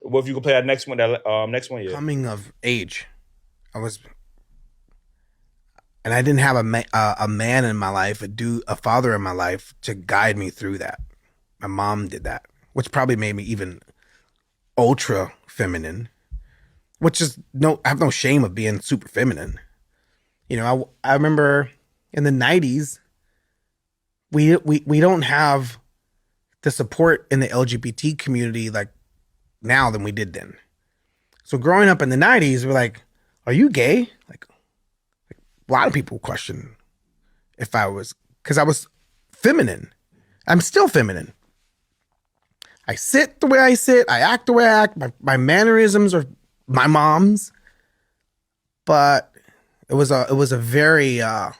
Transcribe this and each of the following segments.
What if you could play that next one? That next one, yeah. Coming of age, and I didn't have a man in my life, a father in my life to guide me through that. My mom did that, which probably made me even ultra feminine. Which is I have no shame of being super feminine. You know, I remember in the 90s, we don't have the support in the LGBT community like now than we did then. So growing up in the 90s, we're like, are you gay? Like a lot of people question if I was, because I was feminine. I'm still feminine. I sit the way I sit. I act the way I act. My mannerisms are my mom's. But it was a very, and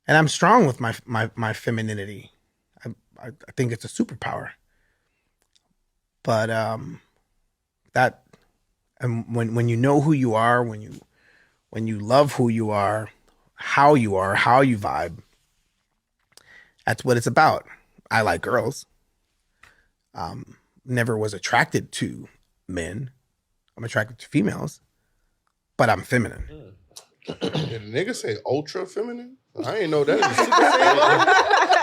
I'm strong with my femininity. I think it's a superpower. But that, and when you know who you are, when you love who you are, how you vibe, that's what it's about. I like girls. Never was attracted to men. I'm attracted to females, but I'm feminine. Did a nigga say ultra feminine? I ain't know that.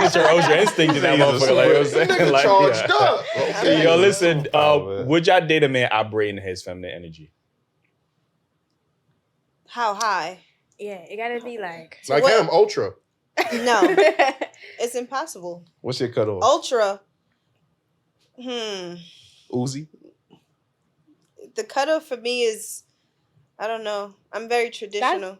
It's your ultra instinct in that motherfucker. Like, you know what I'm saying? Nigga Like, charged yeah. up. Okay. Yo, listen, would y'all date a man operating his feminine energy? How high? Yeah, it gotta be like him, ultra. No, it's impossible. What's your cutoff? Ultra. Uzi? The cutoff for me is, I don't know. I'm very traditional.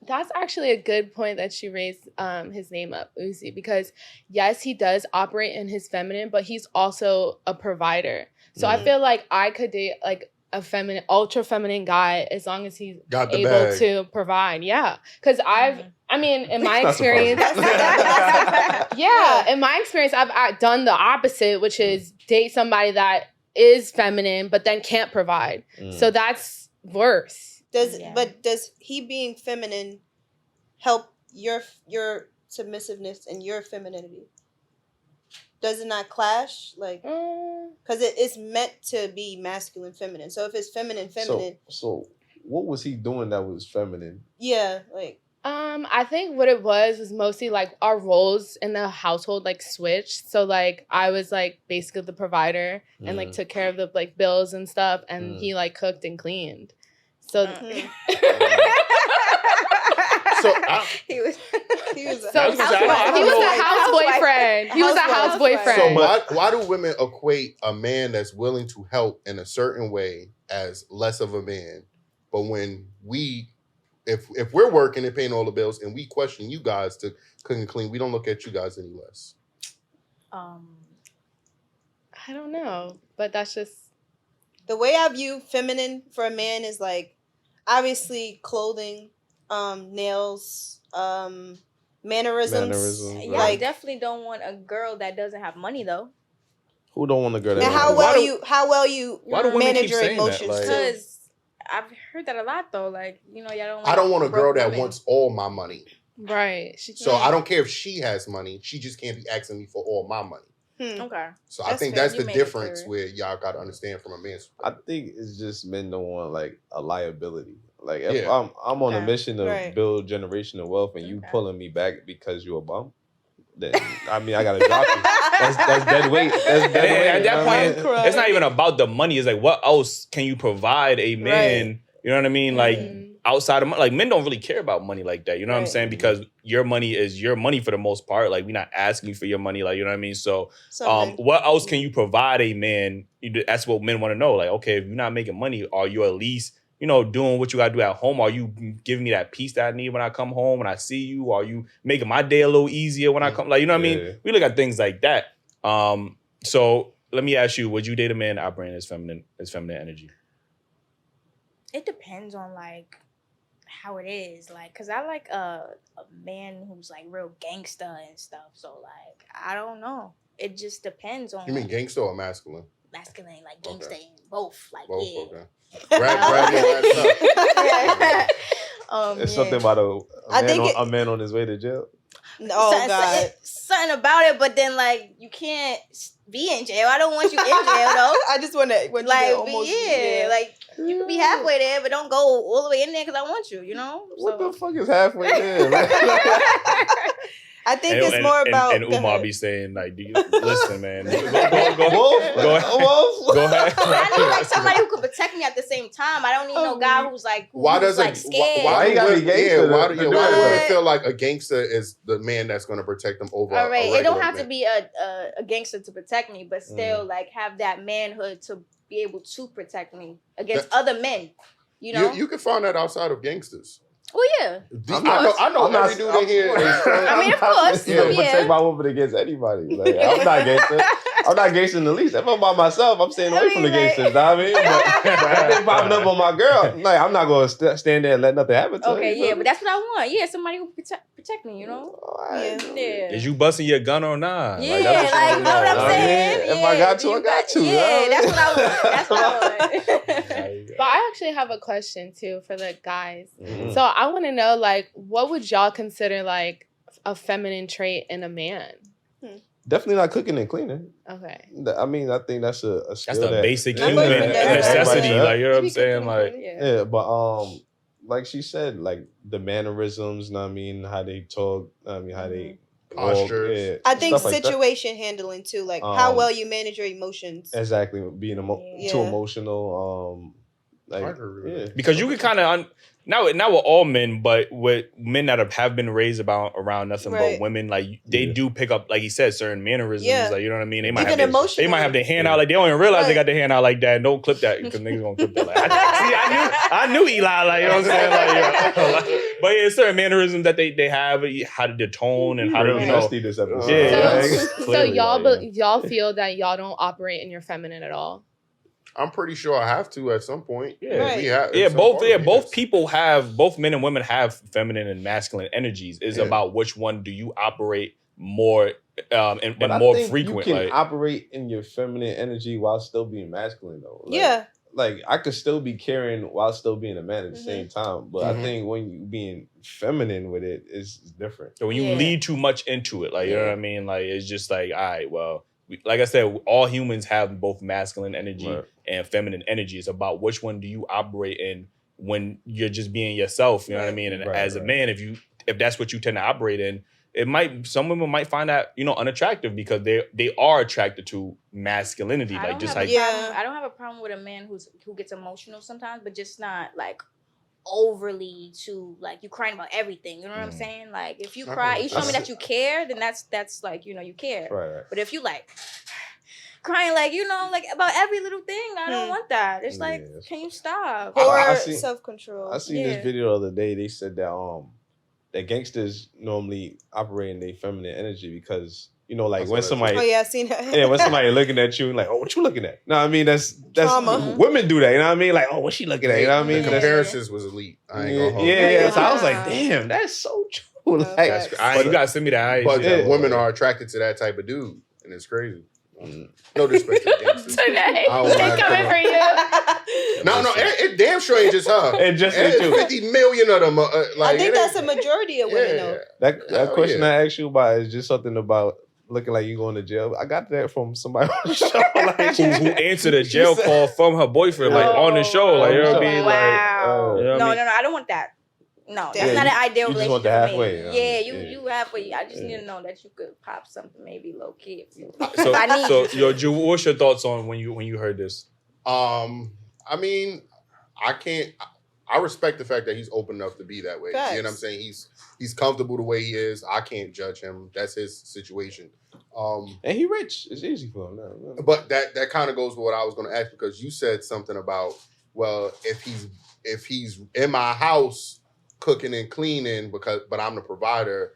That's actually a good point that she raised his name up, Uzi, because yes, he does operate in his feminine, but he's also a provider. So I feel like I could date like a feminine, ultra feminine guy as long as he's able to provide. Yeah, because I mean, in my experience, in my experience, I've done the opposite, which is date somebody that is feminine but then can't provide. So that's worse. But does he being feminine help your submissiveness and your femininity? Does it not clash? Like, because it's meant to be masculine, feminine. So if it's feminine. So what was he doing that was feminine? Yeah, like. I think what it was mostly like our roles in the household like switched. So like I was like basically the provider and like took care of the like bills and stuff, and he like cooked and cleaned. So he was a house boyfriend. He was a house boyfriend. So why do women equate a man that's willing to help in a certain way as less of a man? But when if we're working and paying all the bills and we question you guys to cook and clean, we don't look at you guys any less. I don't know, but that's just the way I view feminine for a man is like obviously clothing, nails, mannerisms. Yeah, I definitely don't want a girl that doesn't have money though. Who don't want a girl that? And how well you manage your emotions? Because I've heard that a lot though. Like, you know, y'all don't. I don't want a girl that wants all my money. Right. So I don't care if she has money. She just can't be asking me for all my money. Okay. So I think that's the difference where y'all got to understand from a man's perspective. I think it's just men don't want like a liability. Like if I'm on a mission to build generational wealth and you pulling me back because you're a bum, then I mean I gotta drop you. That's dead weight. That's dead weight. At that point, it's not even about the money. It's like, what else can you provide a man? Right. You know what I mean? Like outside of money, like men don't really care about money like that. You know what I'm saying? Because your money is your money for the most part. Like we're not asking for your money. Like, you know what I mean? So what else can you provide a man? That's what men want to know. Like, okay, if you're not making money, are you at least, you know, doing what you got to do at home? Are you giving me that peace that I need when I come home, when I see you? Are you making my day a little easier when I come? Like, you know what I mean? We look at things like that. So let me ask you, would you date a man operating his feminine energy? It depends on like how it is. Like, cause I like a man who's like real gangsta and stuff. So like, I don't know. It just depends on. You mean gangsta or masculine? Masculine, like gangsta and both. Like both, yeah. Okay. Grab your ass up. It's something about a man on his way to jail. Oh God, something about it. But then like you can't be in jail. I don't want you in jail though. I just want to like almost like you can be halfway there, but don't go all the way in there because I want you. You know what the fuck is halfway there? I think it's more about. And Umar be saying like, listen, man, go ahead. I need like somebody who could protect me at the same time. I don't need no guy who's like scared. Why you gotta be gangster? Why do you women feel like a gangster is the man that's going to protect them over? All right, it don't have to be a gangster to protect me, but still like have that manhood to be able to protect me against other men. You know, you can find that outside of gangsters. Well, yeah. I know every dude in here. I mean, of course. You know, protect my woman against anybody. Like, I'm not gangster. I'm not gangster in the least. If I'm by myself, I'm staying away from the gangsters. I mean, but if they popping up on my girl, like, I'm not going to stand there and let nothing happen to her. Okay, yeah, but that's what I want. Yeah, somebody who protect me, you know? Yeah. Is you busting your gun or not? Yeah, like you know what I'm saying? If I got to, I got to. Yeah, that's what I want. That's what I want. But I actually have a question, too, for the guys. Mm-hmm. So I want to know, like, what would y'all consider, like, a feminine trait in a man? Definitely not cooking and cleaning. Okay. I mean, I think that's a skill. That's the basic human necessity. Like, you know what I'm saying? Like, yeah, but like she said, like the mannerisms, you know what I mean, how they talk, I mean, how they postures. Yeah, I think situation handling too, like how well you manage your emotions. Exactly, being too emotional. Because you can kind of not with all men, but with men that have been raised around nothing but women, like they do pick up, like he said, certain mannerisms. Like, you know what I mean? They might have their hand out, like they don't even realize they got their hand out like that. Don't clip that because niggas gonna clip that. Like, I knew Eli. Like, you know what I'm saying? Like, but yeah, certain mannerisms that they have, how to tone and how to, you know. This episode. So y'all feel that y'all don't operate in your feminine at all? I'm pretty sure I have to at some point. Both men and women have feminine and masculine energies. It's about which one do you operate more and more frequent. You can operate in your feminine energy while still being masculine though. Like I could still be caring while still being a man at the same time. But I think when you being feminine with it, it's different. So when you lead too much into it, like you know what I mean? Like it's just like, all right, well, like I said, all humans have both masculine energy and feminine energy. It's about which one do you operate in when you're just being yourself. You know what I mean? And as a man, if that's what you tend to operate in, some women might find that, you know, unattractive because they are attracted to masculinity. I don't have a problem with a man who gets emotional sometimes, but just not like overly to like you crying about everything. You know what I'm saying? Like if you cry, you show me that you care, then that's like, you know, you care. Right. But if you like crying like, you know, like about every little thing, I don't want that. It's like, can you stop? Or self-control. I seen this video the other day. They said that that gangsters normally operate in their feminine energy because, you know, like when somebody I seen that. when somebody looking at you and like, oh, what you looking at? No, I mean that's trauma. Women do that, you know what I mean? Like, oh, what's she looking at? You know what I mean? The comparisons was elite. I ain't gonna hold you. So I was like, damn, that's so true. Like, you gotta send me that. But women are attracted to that type of dude, and it's crazy. No disrespect to gangsters. Today, they coming for you. No, it damn sure ain't just her. It just ain't you. 50 million of them. I think that's a majority of women, though. That question I asked you about is just something about looking like you going to jail. I got that from somebody on the show. Like, who answered a jail call from her boyfriend, like on the show. Like, you know what I mean? Wow. Like, you know no, I don't want that. No, that's not an ideal relationship. You just want the halfway. For me. You halfway. I just need to know that you could pop something maybe low key. What's your thoughts on when you heard this? I mean, I respect the fact that he's open enough to be that way. Facts. You know what I'm saying? He's comfortable the way he is. I can't judge him. That's his situation. And he rich. It's easy for him now. But that kind of goes with what I was going to ask because you said something about, well, if he's in my house cooking and cleaning but I'm the provider,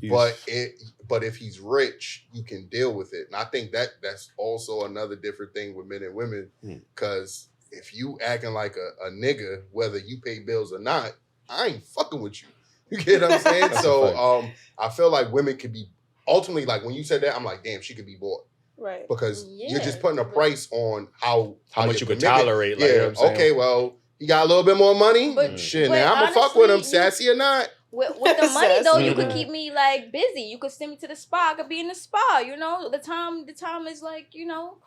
but if he's rich, you can deal with it. And I think that's also another different thing with men and women because if you acting like a nigga, whether you pay bills or not, I ain't fucking with you. You get what I'm saying? So I feel like women could be ultimately, like when you said that, I'm like, damn, she could be bought. Right. Because you're just putting a price on how much you could tolerate. Like, yeah. You know what I'm saying? Okay, well, he got a little bit more money. But shit, now I'm gonna fuck with him, sassy or not. With the money though, you could keep me like busy. You could send me to the spa. I could be in the spa. You know, the time is like, you know,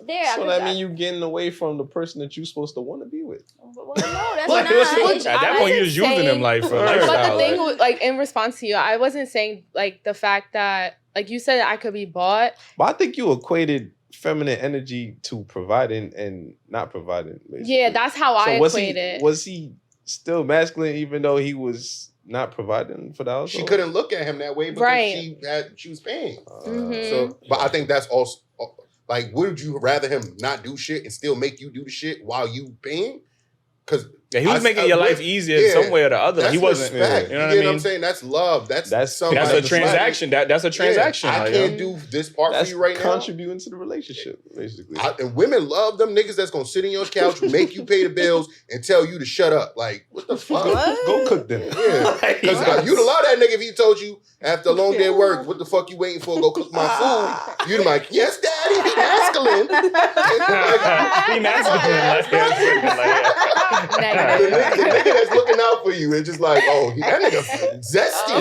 there. So that mean you getting away from the person that you supposed to want to be with. Well, no, that's At that point, you was using him like for lifestyle. But the thing, like in response to you, I wasn't saying like the fact that, like you said, I could be bought. But I think you equated feminine energy to providing and not providing. Basically. Yeah, that's how I equate it. Was he still masculine even though he was not providing for the household? She couldn't look at him that way because she was paying. So, but I think that's also like, would you rather him not do shit and still make you do the shit while you paying? Because he was making your life easier some way or the other. He wasn't. Respect. You know what I'm saying? That's love. That's a transaction. That's a transaction. I can't do this part for you right now. Contributing to the relationship, basically. And women love them niggas that's gonna sit on your couch, make you pay the bills, and tell you to shut up. Like, what the fuck? Go cook dinner. Yeah, because you'd love that nigga if he told you after a long day of work, what the fuck you waiting for? Go cook my food. You'd be like, yes, daddy, be masculine. Be masculine. The nigga that's looking out for you and just like, oh, that nigga zesty.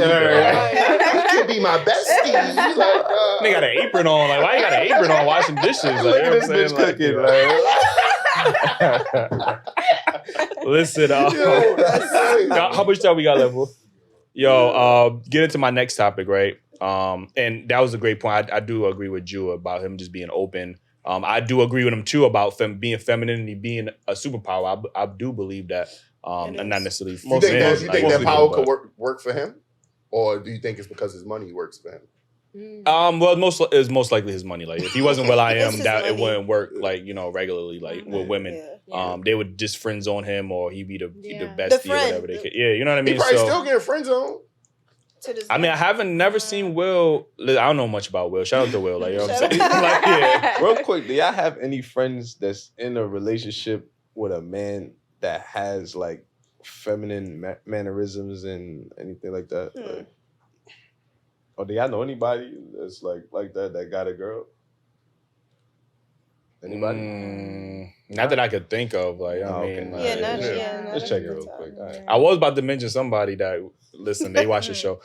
He could be my bestie. Like, nigga got an apron on. Like, why you got an apron on washing dishes? Like, look at this bitch cooking. Listen, how much time we got left? Yo, get into my next topic, right? And that was a great point. I do agree with Drew about him just being open. I do agree with him too about being femininity being a superpower. I do believe that, and not necessarily. You think that power could work for him, or do you think it's because his money works for him? Well, it's most likely his money. Like if he wasn't I am, that it wouldn't work. Like regularly, like with women, they would just friend zone him, or he'd be the bestie or whatever they could. Yeah, you know what I mean. He probably still getting friend zone. I mean, I never seen Will. I don't know much about Will. Shout out to Will. Like, you know what I'm saying? Like, yeah. Real quick, do y'all have any friends that's in a relationship with a man that has like feminine mannerisms and anything like that? Like, or do y'all know anybody that's like that got a girl? Anybody? Not that I could think of. Like, I mean, let's check it real quick. I was about to mention somebody that listen. They watch the show,